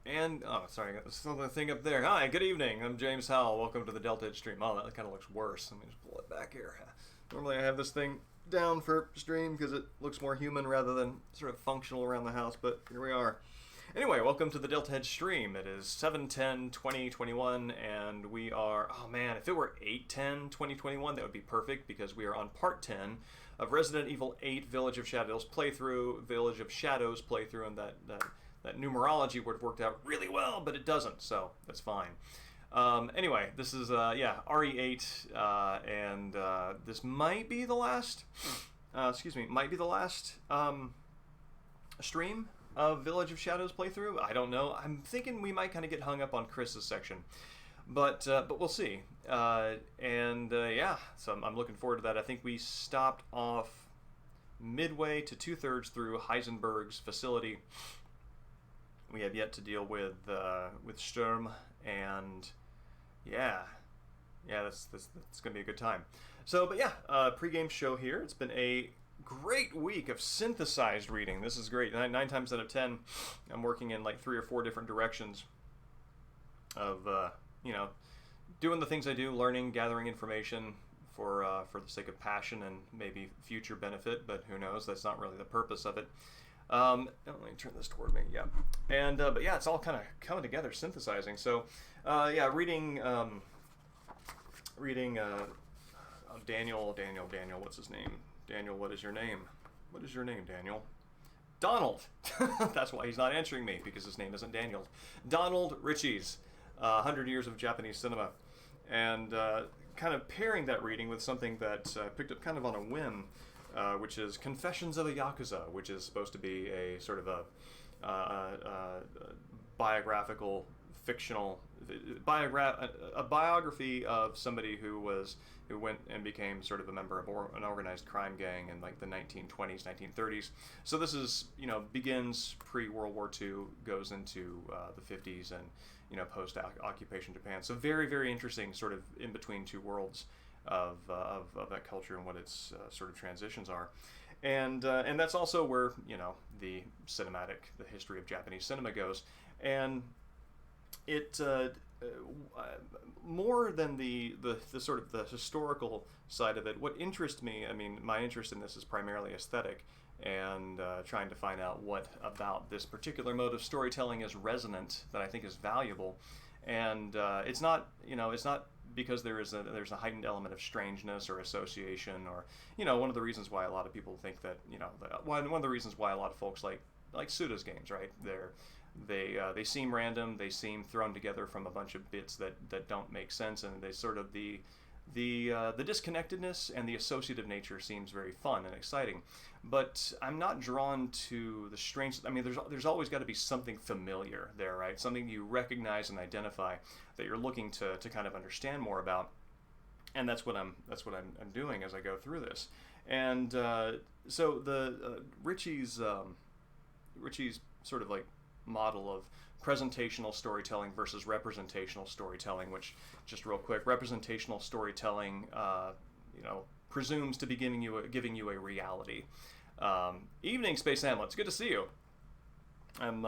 And, oh, sorry, I got something thing up there. Hi, good evening. I'm James Howell. Welcome to the Deltahead stream. Oh, that kind of looks worse. Let me just pull it back here. Normally I have this thing down for stream because it looks more human rather than sort of functional around the house, but here we are. Anyway, welcome to the Deltahead stream. It is 7/10/2021, and we are, oh man, if it were 8/10/2021, that would be perfect because we are on part 10 of Resident Evil 8 Village of Shadows playthrough, and that numerology would have worked out really well, but it doesn't, so that's fine. Anyway, this is, RE8, and this might be the last, stream of Village of Shadows playthrough. I don't know. I'm thinking we might kind of get hung up on Chris's section, but we'll see. So I'm looking forward to that. I think we stopped off midway to 2/3 through Heisenberg's facility. We have yet to deal with Sturm, and that's gonna be a good time. So, but pregame show here. It's been a great week of synthesized reading. This is great. Nine times out of 10, I'm working in like 3 or 4 different directions of doing the things I do, learning, gathering information for the sake of passion and maybe future benefit. But who knows? That's not really the purpose of it. Let me turn this toward me. Yeah, and it's all kind of coming together, synthesizing. So, reading Daniel. What's his name? Daniel, what is your name? What is your name, Daniel? Donald. That's why he's not answering me, because his name isn't Daniel. Donald Ritchie's 100 Years of Japanese Cinema, and kind of pairing that reading with something that I picked up kind of on a whim. Which is Confessions of a Yakuza, which is supposed to be a sort of a biographical, fictional a biography of somebody who went and became sort of a member of an organized crime gang in like the 1920s, 1930s. So this is begins pre-World War II, goes into the 50s, and post-occupation Japan. So very, very interesting, sort of in between two worlds of that culture and what its sort of transitions are, and that's also where the history of Japanese cinema goes, and it more than the sort of the historical side of it. What interests me, I mean, my interest in this is primarily aesthetic, and trying to find out what about this particular mode of storytelling is resonant that I think is valuable. And it's not because there's a heightened element of strangeness or association, or one of the reasons why a lot of people think that one of the reasons why a lot of folks like Suda's games, right? They seem random, they seem thrown together from a bunch of bits that don't make sense, and they sort of the disconnectedness and the associative nature seems very fun and exciting, but I'm not drawn to the strange. I mean, there's always got to be something familiar there, right? Something you recognize and identify that you're looking to kind of understand more about, and that's what I'm doing as I go through this. And so the Ritchie's sort of like model of presentational storytelling versus representational storytelling, which, just real quick, representational storytelling presumes to be giving you a reality. Evening, Space Hamlet, good to see you. I'm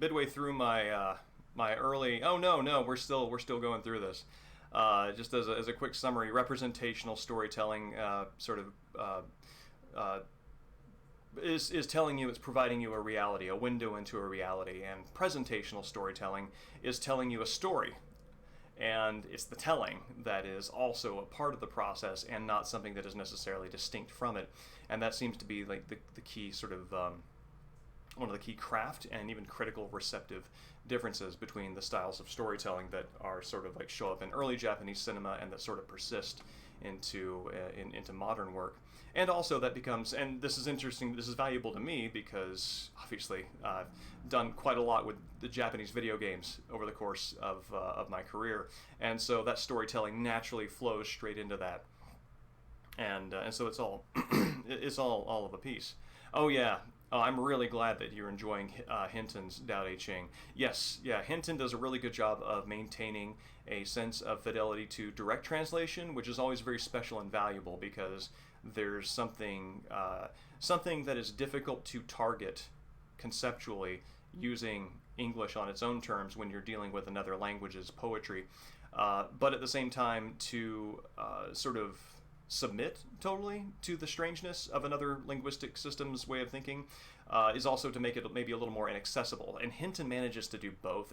midway through my my early. Oh no, we're still going through this. Just as a quick summary, representational storytelling is telling you, it's providing you a reality, a window into a reality, and presentational storytelling is telling you a story, and it's the telling that is also a part of the process and not something that is necessarily distinct from it. And that seems to be like the key sort of one of the key craft and even critical receptive differences between the styles of storytelling that are sort of like show up in early Japanese cinema and that sort of persist into modern work. And also that becomes, and this is interesting, this is valuable to me because obviously I've done quite a lot with the Japanese video games over the course of my career, and so that storytelling naturally flows straight into that, and so it's all it's all of a piece. Oh yeah. I'm really glad that you're enjoying Hinton's Dao De Ching. Yes, Hinton does a really good job of maintaining a sense of fidelity to direct translation, which is always very special and valuable because there's something that is difficult to target conceptually using English on its own terms when you're dealing with another language's poetry, but at the same time to sort of submit totally to the strangeness of another linguistic system's way of thinking is also to make it maybe a little more inaccessible. And Hinton manages to do both.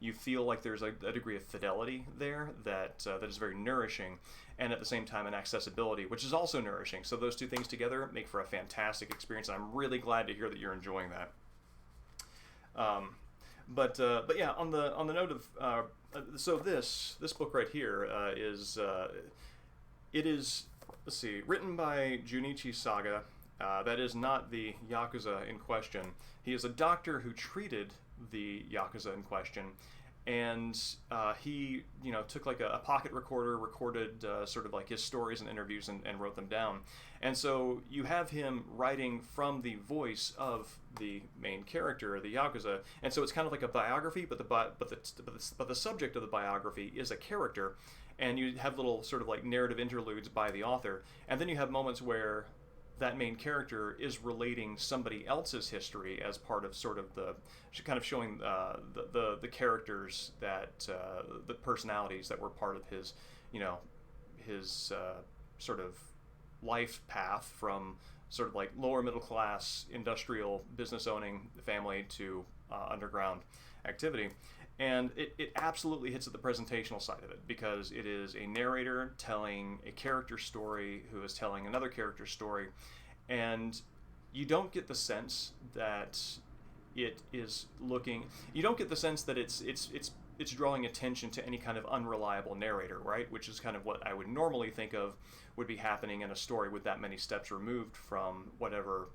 You feel like there's a degree of fidelity there that is very nourishing, and at the same time an accessibility, which is also nourishing. So those two things together make for a fantastic experience, and I'm really glad to hear that you're enjoying that. But yeah, on the note of so this book right here it is, let's see, written by Junichi Saga. That is not the Yakuza in question. He is a doctor who treated the Yakuza in question, and he, took like a pocket recorder, recorded sort of like his stories and interviews and wrote them down. And so you have him writing from the voice of the main character, the Yakuza, and so it's kind of like a biography, but the subject of the biography is a character, and you have little sort of like narrative interludes by the author, and then you have moments where that main character is relating somebody else's history as part of sort of the kind of showing the characters that the personalities that were part of his sort of life path from sort of like lower middle class industrial business owning family to underground activity. And it absolutely hits at the presentational side of it, because it is a narrator telling a character story who is telling another character story, and you don't get the sense that it is looking. You don't get the sense that it's drawing attention to any kind of unreliable narrator, right? Which is kind of what I would normally think of would be happening in a story with that many steps removed from whatever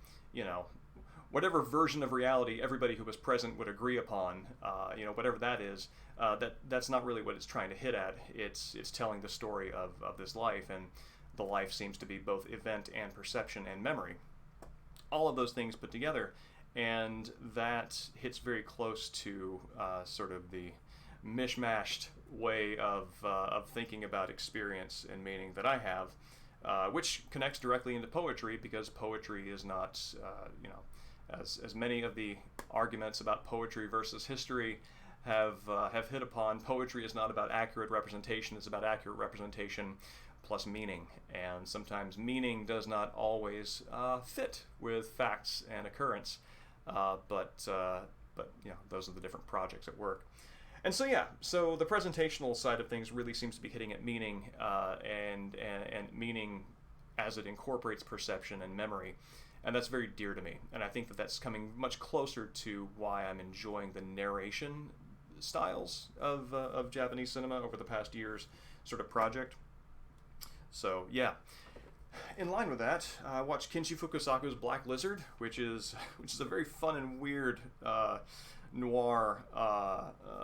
version of reality everybody who was present would agree upon, whatever that is, that's not really what it's trying to hit at. It's telling the story of this life, and the life seems to be both event and perception and memory. All of those things put together, and that hits very close to sort of the mishmashed way of thinking about experience and meaning that I have, which connects directly into poetry, because poetry is not, as many of the arguments about poetry versus history have hit upon, poetry is not about accurate representation, it's about accurate representation plus meaning. And sometimes meaning does not always fit with facts and occurrence, but those are the different projects at work. And so the presentational side of things really seems to be hitting at meaning, and meaning as it incorporates perception and memory. And that's very dear to me. And I think that that's coming much closer to why I'm enjoying the narration styles of Japanese cinema over the past year's sort of project. So, yeah. In line with that, I watched Kinshi Fukusaku's Black Lizard, which is a very fun and weird noir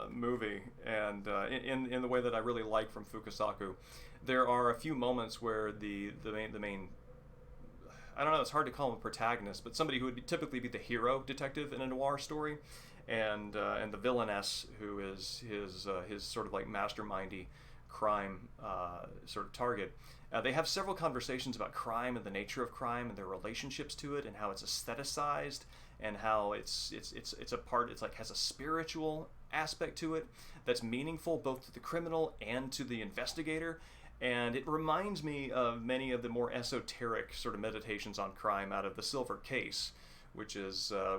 movie, and in the way that I really like from Fukusaku. There are a few moments where the main I don't know, it's hard to call him a protagonist, but somebody who would typically be the hero detective in a noir story, and the villainess who is his sort of like mastermindy crime sort of target. They have several conversations about crime and the nature of crime and their relationships to it, and how it's aestheticized, and how it's a part. It's like has a spiritual aspect to it that's meaningful both to the criminal and to the investigator. And it reminds me of many of the more esoteric sort of meditations on crime out of The Silver Case, which is I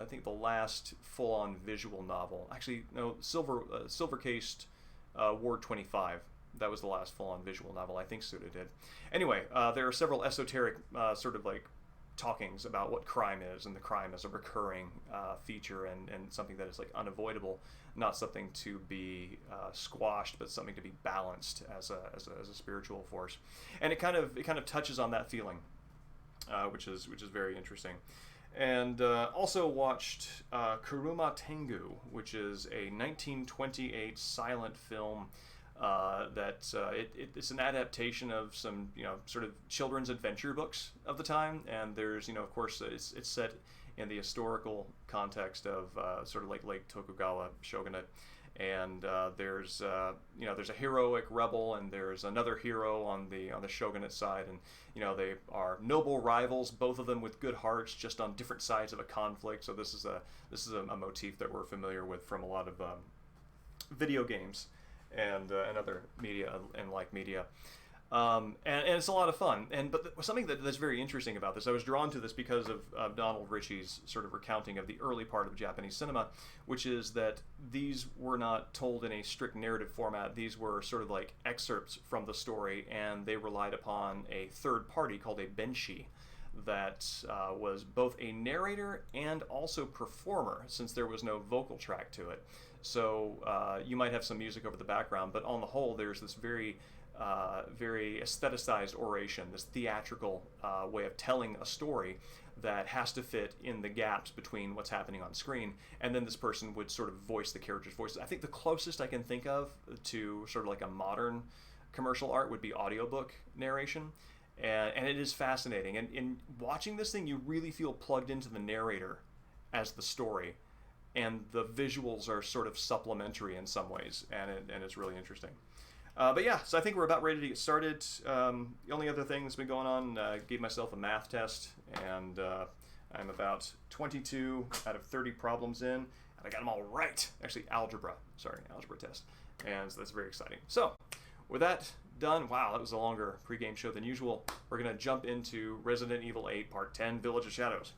think the last full-on visual novel. Actually, no, Silver Case Ward 25. That was the last full-on visual novel I think Suda did. Anyway, there are several esoteric sort of like talkings about what crime is, and the crime as a recurring feature, and something that is like unavoidable, not something to be squashed, but something to be balanced as a spiritual force. And it kind of touches on that feeling, which is very interesting. And also watched Kurama Tengu, which is a 1928 silent film it's an adaptation of some sort of children's adventure books of the time, and there's of course it's set in the historical context of sort of like late Tokugawa shogunate, and there's a heroic rebel, and there's another hero on the shogunate side, and they are noble rivals, both of them with good hearts, just on different sides of a conflict. So this is a motif that we're familiar with from a lot of video games and other media and like media. And it's a lot of fun. But something that's very interesting about this, I was drawn to this because of Donald Ritchie's sort of recounting of the early part of Japanese cinema, which is that these were not told in a strict narrative format. These were sort of like excerpts from the story, and they relied upon a third party called a benshi that was both a narrator and also performer, since there was no vocal track to it. So you might have some music over the background, but on the whole, there's this very aestheticized oration, this theatrical way of telling a story that has to fit in the gaps between what's happening on screen, and then this person would sort of voice the characters' voices. I think the closest I can think of to sort of like a modern commercial art would be audiobook narration, and it is fascinating. And in watching this thing, you really feel plugged into the narrator as the story, and the visuals are sort of supplementary in some ways, and it's really interesting. But yeah, so I think we're about ready to get started. The only other thing that's been going on, I gave myself a math test, and I'm about 22 out of 30 problems in, and I got them all right. Actually, algebra test. And so that's very exciting. So with that done, wow, that was a longer pregame show than usual. We're going to jump into Resident Evil 8 Part 10, Village of Shadows.